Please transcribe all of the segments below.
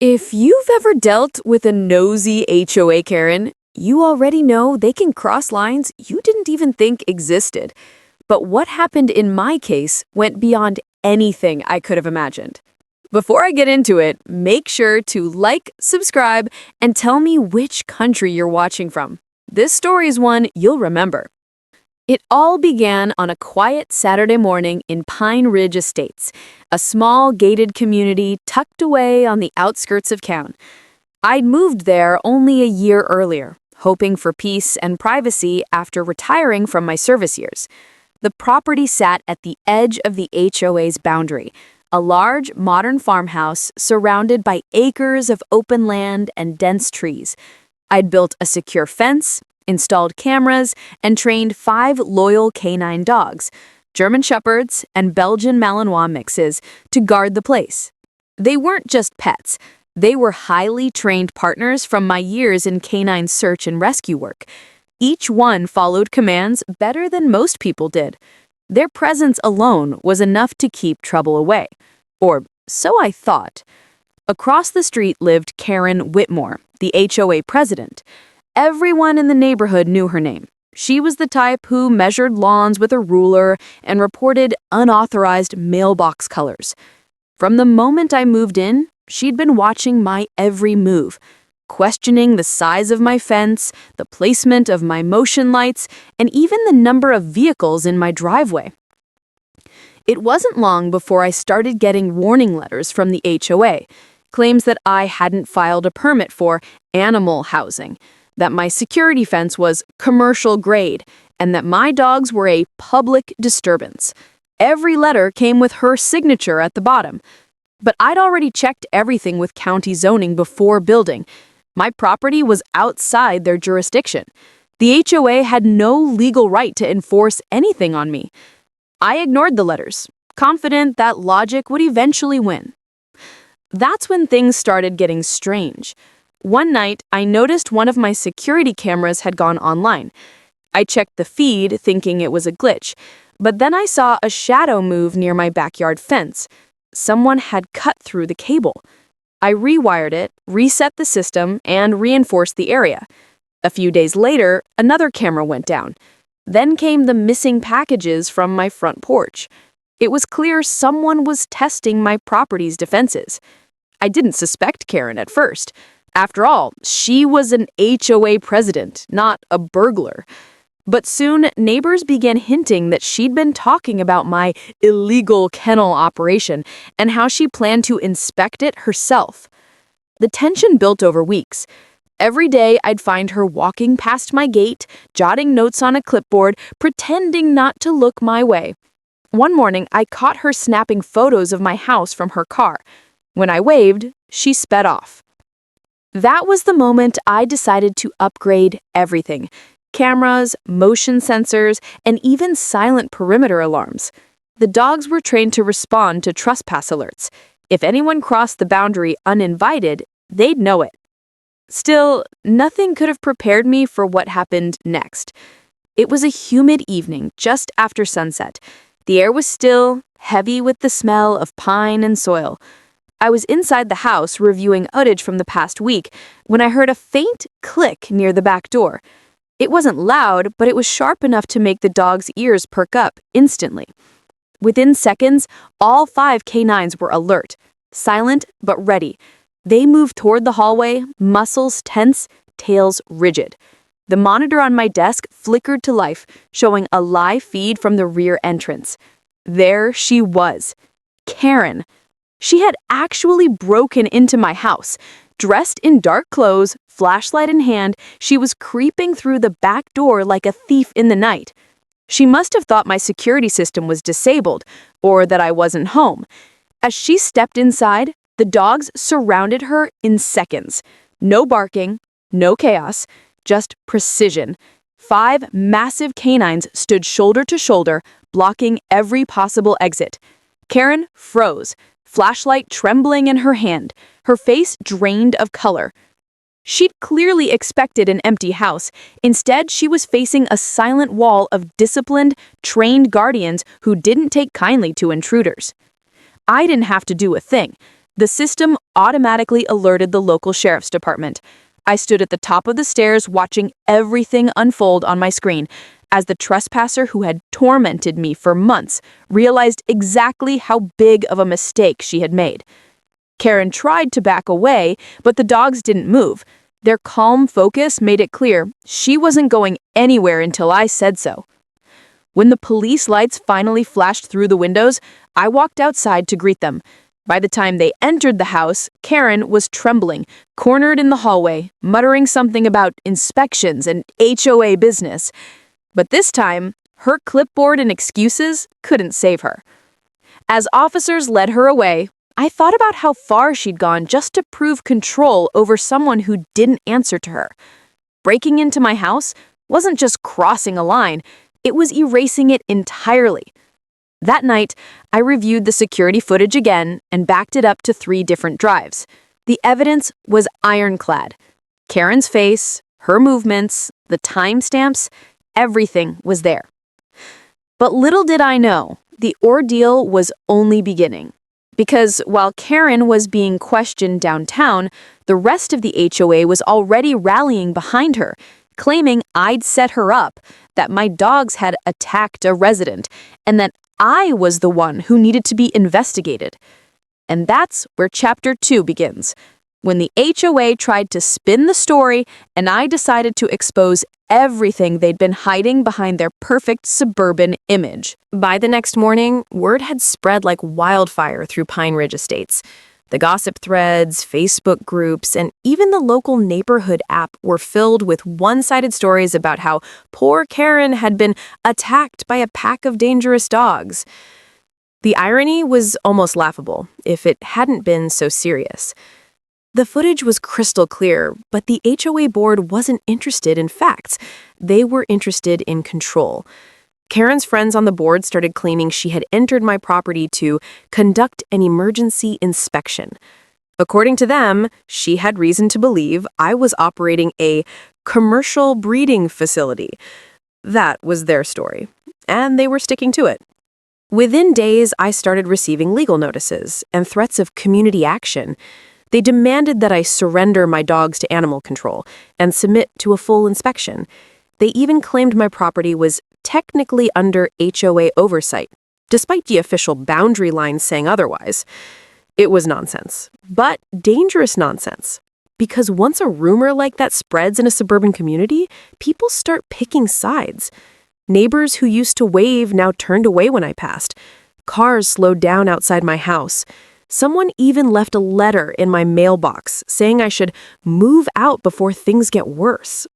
If you've ever dealt with a nosy HOA Karen, you already know they can cross lines you didn't even think existed. But what happened in my case went beyond anything I could have imagined. Before I get into it, make sure to like, subscribe, and tell me which country you're watching from. This story is one you'll remember. It all began on a quiet Saturday morning in Pine Ridge Estates, a small gated community tucked away on the outskirts of town. I'd moved there only a year earlier, hoping for peace and privacy after retiring from my service years. The property sat at the edge of the HOA's boundary, a large modern farmhouse surrounded by acres of open land and dense trees. I'd built a secure fence, installed cameras, and trained 5 loyal canine dogs, German Shepherds and Belgian Malinois mixes, to guard the place. They weren't just pets. They were highly trained partners from my years in canine search and rescue work. Each one followed commands better than most people did. Their presence alone was enough to keep trouble away. Or so I thought. Across the street lived Karen Whitmore, the HOA president. Everyone in the neighborhood knew her name. She was the type who measured lawns with a ruler and reported unauthorized mailbox colors. From the moment I moved in, she'd been watching my every move, questioning the size of my fence, the placement of my motion lights, and even the number of vehicles in my driveway. It wasn't long before I started getting warning letters from the HOA, claims that I hadn't filed a permit for animal housing, that my security fence was commercial grade, and that my dogs were a public disturbance. Every letter came with her signature at the bottom. But I'd already checked everything with county zoning before building. My property was outside their jurisdiction. The HOA had no legal right to enforce anything on me. I ignored the letters, confident that logic would eventually win. That's when things started getting strange. One night, I noticed one of my security cameras had gone online. I checked the feed, thinking it was a glitch, but then I saw a shadow move near my backyard fence. Someone had cut through the cable. I rewired it, reset the system, and reinforced the area. A few days later, another camera went down. Then came the missing packages from my front porch. It was clear someone was testing my property's defenses. I didn't suspect Karen at first. After all, she was an HOA president, not a burglar. But soon, neighbors began hinting that she'd been talking about my illegal kennel operation and how she planned to inspect it herself. The tension built over weeks. Every day, I'd find her walking past my gate, jotting notes on a clipboard, pretending not to look my way. One morning, I caught her snapping photos of my house from her car. When I waved, she sped off. That was the moment I decided to upgrade everything. Cameras, motion sensors, and even silent perimeter alarms. The dogs were trained to respond to trespass alerts. If anyone crossed the boundary uninvited, they'd know it. Still, nothing could have prepared me for what happened next. It was a humid evening just after sunset. The air was still, heavy with the smell of pine and soil. I was inside the house reviewing footage from the past week when I heard a faint click near the back door. It wasn't loud, but it was sharp enough to make the dog's ears perk up instantly. Within seconds, all 5 canines were alert, silent but ready. They moved toward the hallway, muscles tense, tails rigid. The monitor on my desk flickered to life, showing a live feed from the rear entrance. There she was, Karen. She had actually broken into my house. Dressed in dark clothes, flashlight in hand, she was creeping through the back door like a thief in the night. She must have thought my security system was disabled, or that I wasn't home. As she stepped inside, the dogs surrounded her in seconds. No barking, no chaos, just precision. 5 massive canines stood shoulder to shoulder, blocking every possible exit. Karen froze, flashlight trembling in her hand, her face drained of color. She'd clearly expected an empty house. Instead, she was facing a silent wall of disciplined, trained guardians who didn't take kindly to intruders. I didn't have to do a thing. The system automatically alerted the local sheriff's department. I stood at the top of the stairs watching everything unfold on my screen as the trespasser who had tormented me for months realized exactly how big of a mistake she had made. Karen tried to back away, but the dogs didn't move. Their calm focus made it clear she wasn't going anywhere until I said so. When the police lights finally flashed through the windows, I walked outside to greet them. By the time they entered the house, Karen was trembling, cornered in the hallway, muttering something about inspections and HOA business. But this time, her clipboard and excuses couldn't save her. As officers led her away, I thought about how far she'd gone just to prove control over someone who didn't answer to her. Breaking into my house wasn't just crossing a line, it was erasing it entirely. That night, I reviewed the security footage again and backed it up to 3 different drives. The evidence was ironclad. Karen's face, her movements, the timestamps, everything was there. But little did I know, the ordeal was only beginning. Because while Karen was being questioned downtown, the rest of the HOA was already rallying behind her, claiming I'd set her up, that my dogs had attacked a resident, and that I was the one who needed to be investigated. And that's where Chapter 2 begins, when the HOA tried to spin the story and I decided to expose everything they'd been hiding behind their perfect suburban image. By the next morning, word had spread like wildfire through Pine Ridge Estates. The gossip threads, Facebook groups, and even the local neighborhood app were filled with one-sided stories about how poor Karen had been attacked by a pack of dangerous dogs. The irony was almost laughable, if it hadn't been so serious. The footage was crystal clear, but the HOA board wasn't interested in facts. They were interested in control. Karen's friends on the board started claiming she had entered my property to conduct an emergency inspection. According to them, she had reason to believe I was operating a commercial breeding facility. That was their story, and they were sticking to it. Within days, I started receiving legal notices and threats of community action. They demanded that I surrender my dogs to animal control and submit to a full inspection. They even claimed my property was technically under HOA oversight, despite the official boundary line saying otherwise. It was nonsense, but dangerous nonsense. Because once a rumor like that spreads in a suburban community, people start picking sides. Neighbors who used to wave now turned away when I passed. Cars slowed down outside my house. Someone even left a letter in my mailbox saying I should move out before things get worse.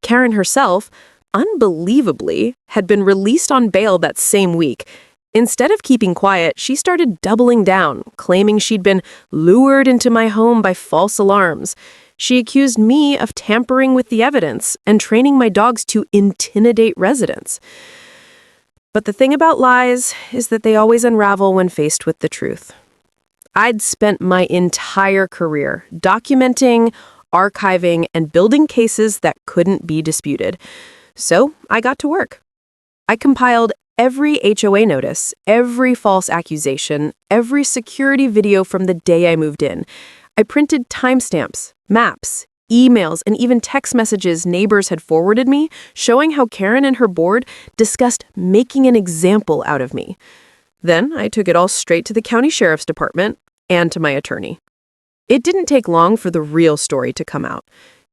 Karen herself, unbelievably, had been released on bail that same week. Instead of keeping quiet, she started doubling down, claiming she'd been lured into my home by false alarms. She accused me of tampering with the evidence and training my dogs to intimidate residents. But the thing about lies is that they always unravel when faced with the truth. I'd spent my entire career documenting, archiving, and building cases that couldn't be disputed. So I got to work. I compiled every HOA notice, every false accusation, every security video from the day I moved in. I printed timestamps, maps, emails, and even text messages neighbors had forwarded me, showing how Karen and her board discussed making an example out of me. Then I took it all straight to the county sheriff's department and to my attorney. It didn't take long for the real story to come out.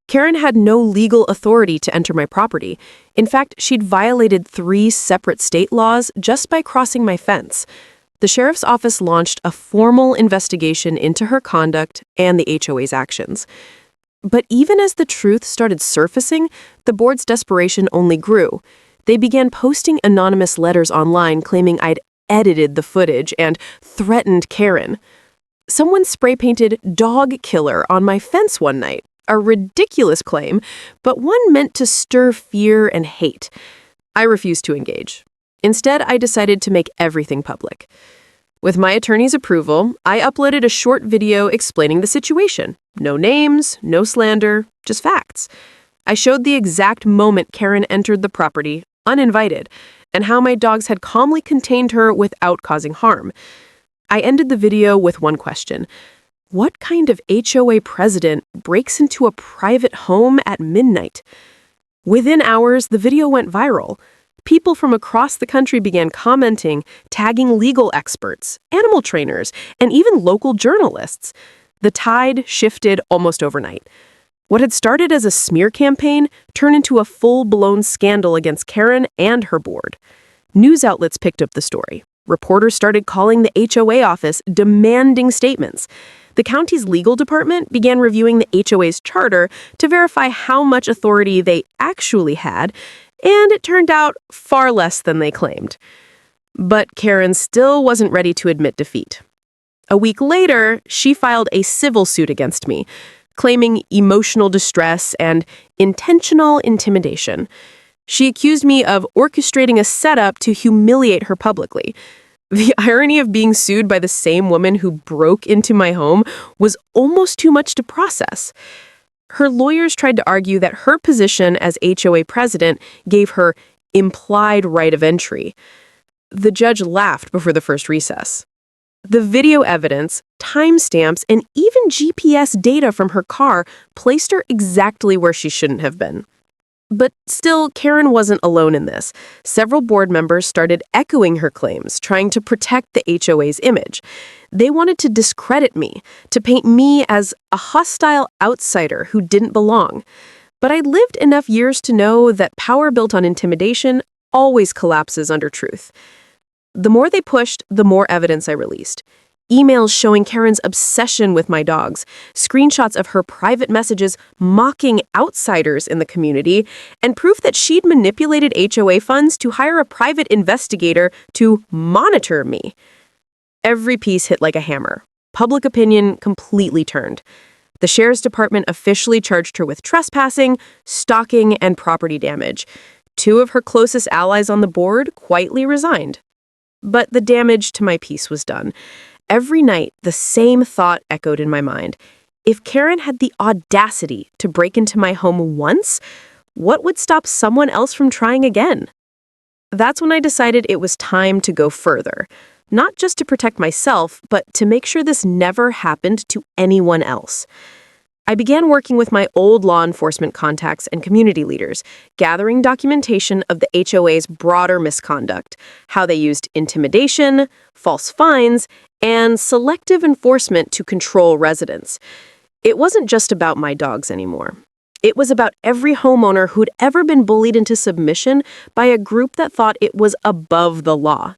Karen had no legal authority to enter my property. In fact, she'd violated 3 separate state laws just by crossing my fence. The sheriff's office launched a formal investigation into her conduct and the HOA's actions. But even as the truth started surfacing, the board's desperation only grew. They began posting anonymous letters online claiming I'd edited the footage and threatened Karen. Someone spray-painted "dog killer" on my fence one night, a ridiculous claim, but one meant to stir fear and hate. I refused to engage. Instead, I decided to make everything public. With my attorney's approval, I uploaded a short video explaining the situation. No names, no slander, just facts. I showed the exact moment Karen entered the property, uninvited, and how my dogs had calmly contained her without causing harm. I ended the video with one question. What kind of HOA president breaks into a private home at midnight? Within hours, the video went viral. People from across the country began commenting, tagging legal experts, animal trainers, and even local journalists. The tide shifted almost overnight. What had started as a smear campaign turned into a full-blown scandal against Karen and her board. News outlets picked up the story. Reporters started calling the HOA office, demanding statements. The county's legal department began reviewing the HOA's charter to verify how much authority they actually had, and it turned out far less than they claimed. But Karen still wasn't ready to admit defeat. A week later, she filed a civil suit against me, claiming emotional distress and intentional intimidation. She accused me of orchestrating a setup to humiliate her publicly. The irony of being sued by the same woman who broke into my home was almost too much to process. Her lawyers tried to argue that her position as HOA president gave her implied right of entry. The judge laughed before the first recess. The video evidence, timestamps, and even GPS data from her car placed her exactly where she shouldn't have been. But still, Karen wasn't alone in this. Several board members started echoing her claims, trying to protect the HOA's image. They wanted to discredit me, to paint me as a hostile outsider who didn't belong. But I lived enough years to know that power built on intimidation always collapses under truth. The more they pushed, the more evidence I released. Emails showing Karen's obsession with my dogs, screenshots of her private messages mocking outsiders in the community, and proof that she'd manipulated HOA funds to hire a private investigator to monitor me. Every piece hit like a hammer. Public opinion completely turned. The sheriff's department officially charged her with trespassing, stalking, and property damage. Two of her closest allies on the board quietly resigned. But the damage to my peace was done. Every night, the same thought echoed in my mind. If Karen had the audacity to break into my home once, what would stop someone else from trying again? That's when I decided it was time to go further. Not just to protect myself, but to make sure this never happened to anyone else. I began working with my old law enforcement contacts and community leaders, gathering documentation of the HOA's broader misconduct, how they used intimidation, false fines, and selective enforcement to control residents. It wasn't just about my dogs anymore. It was about every homeowner who'd ever been bullied into submission by a group that thought it was above the law.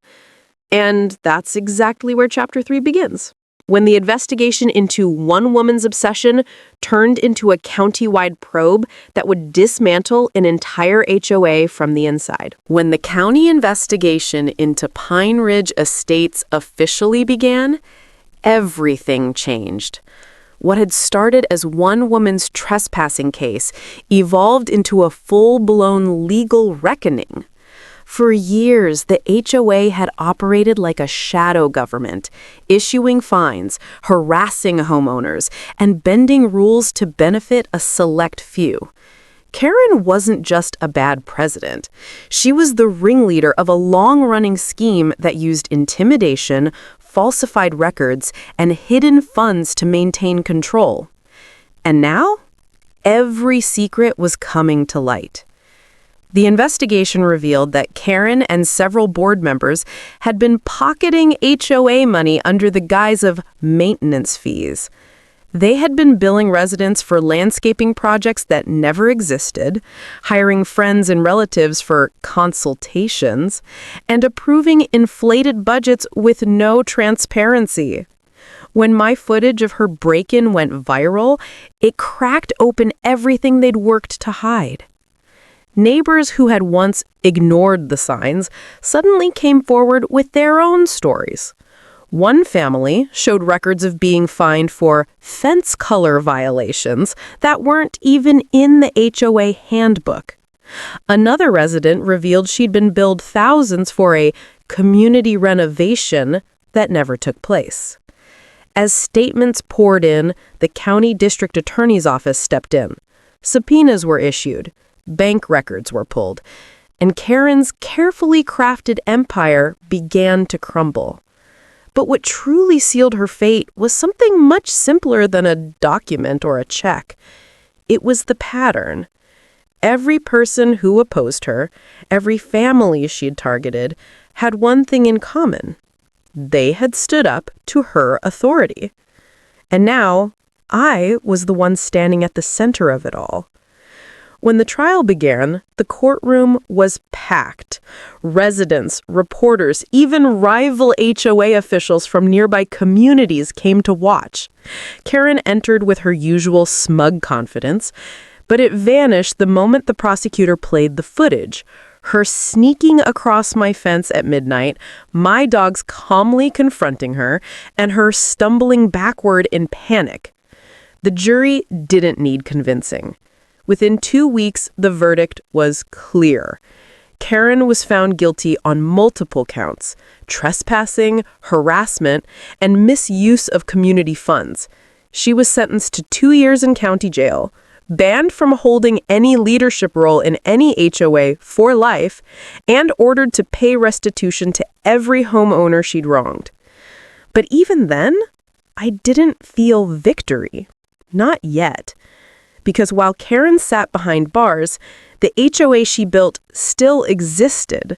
And that's exactly where Chapter 3 begins. When the investigation into one woman's obsession turned into a county-wide probe that would dismantle an entire HOA from the inside. When the county investigation into Pine Ridge Estates officially began, everything changed. What had started as one woman's trespassing case evolved into a full-blown legal reckoning. For years, the HOA had operated like a shadow government, issuing fines, harassing homeowners, and bending rules to benefit a select few. Karen wasn't just a bad president. She was the ringleader of a long-running scheme that used intimidation, falsified records, and hidden funds to maintain control. And now, every secret was coming to light. The investigation revealed that Karen and several board members had been pocketing HOA money under the guise of maintenance fees. They had been billing residents for landscaping projects that never existed, hiring friends and relatives for consultations, and approving inflated budgets with no transparency. When my footage of her break-in went viral, it cracked open everything they'd worked to hide. Neighbors who had once ignored the signs suddenly came forward with their own stories. One family showed records of being fined for fence color violations that weren't even in the HOA handbook. Another resident revealed she'd been billed thousands for a community renovation that never took place. As statements poured in, the county district attorney's office stepped in. Subpoenas were issued. Bank records were pulled, and Karen's carefully crafted empire began to crumble. But what truly sealed her fate was something much simpler than a document or a check. It was the pattern. Every person who opposed her, every family she'd targeted, had one thing in common. They had stood up to her authority. And now, I was the one standing at the center of it all. When the trial began, the courtroom was packed. Residents, reporters, even rival HOA officials from nearby communities came to watch. Karen entered with her usual smug confidence, but it vanished the moment the prosecutor played the footage. Her sneaking across my fence at midnight, my dogs calmly confronting her, and her stumbling backward in panic. The jury didn't need convincing. Within 2 weeks, the verdict was clear. Karen was found guilty on multiple counts: trespassing, harassment, and misuse of community funds. She was sentenced to 2 years in county jail, banned from holding any leadership role in any HOA for life, and ordered to pay restitution to every homeowner she'd wronged. But even then, I didn't feel victory. Not yet. Because while Karen sat behind bars, the HOA she built still existed.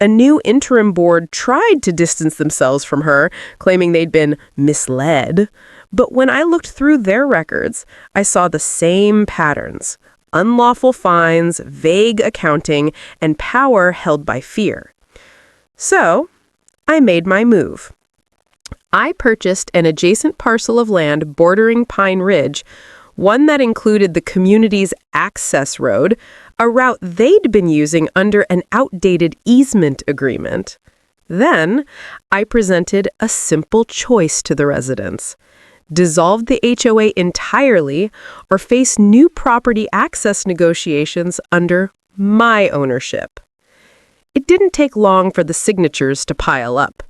A new interim board tried to distance themselves from her, claiming they'd been misled. But when I looked through their records, I saw the same patterns: unlawful fines, vague accounting, and power held by fear. So, I made my move. I purchased an adjacent parcel of land bordering Pine Ridge, one that included the community's access road, a route they'd been using under an outdated easement agreement. Then, I presented a simple choice to the residents: dissolve the HOA entirely or face new property access negotiations under my ownership. It didn't take long for the signatures to pile up.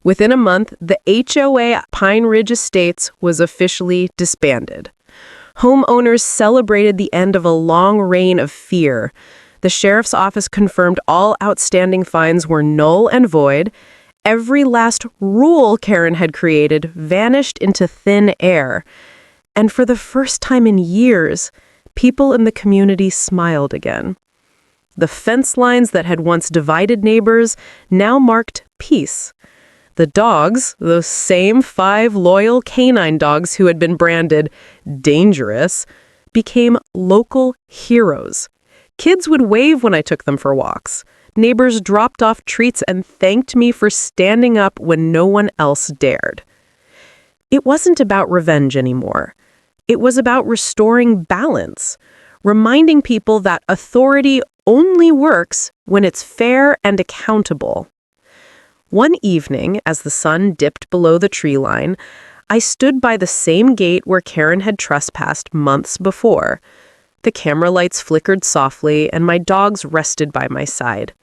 Within a month, the HOA Pine Ridge Estates was officially disbanded. Homeowners celebrated the end of a long reign of fear. The sheriff's office confirmed all outstanding fines were null and void. Every last rule Karen had created vanished into thin air. And for the first time in years, people in the community smiled again. The fence lines that had once divided neighbors now marked peace. The dogs, those same 5 loyal canine dogs who had been branded dangerous, became local heroes. Kids would wave when I took them for walks. Neighbors dropped off treats and thanked me for standing up when no one else dared. It wasn't about revenge anymore. It was about restoring balance, reminding people that authority only works when it's fair and accountable. One evening, as the sun dipped below the tree line, I stood by the same gate where Karen had trespassed months before. The camera lights flickered softly, and my dogs rested by my side.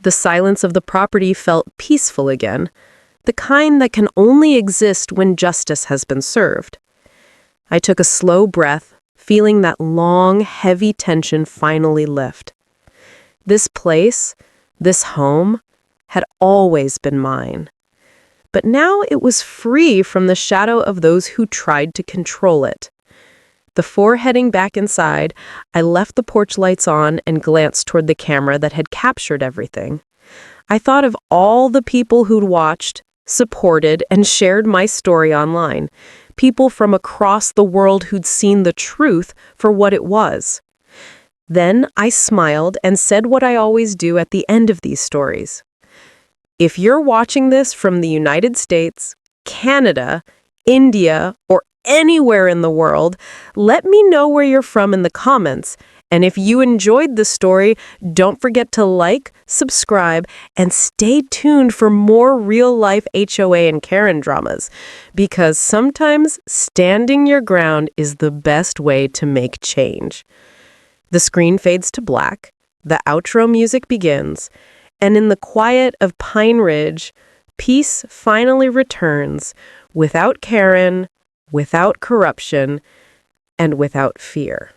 The silence of the property felt peaceful again, the kind that can only exist when justice has been served. I took a slow breath, feeling that long, heavy tension finally lift. This place, this home, had always been mine. But now it was free from the shadow of those who tried to control it. Before heading back inside, I left the porch lights on and glanced toward the camera that had captured everything. I thought of all the people who'd watched, supported, and shared my story online. People from across the world who'd seen the truth for what it was. Then I smiled and said what I always do at the end of these stories. If you're watching this from the United States, Canada, India, or anywhere in the world, let me know where you're from in the comments. And if you enjoyed the story, don't forget to like, subscribe, and stay tuned for more real-life HOA and Karen dramas. Because sometimes standing your ground is the best way to make change. The screen fades to black, the outro music begins, and in the quiet of Pine Ridge, peace finally returns, without Karen, without corruption, and without fear.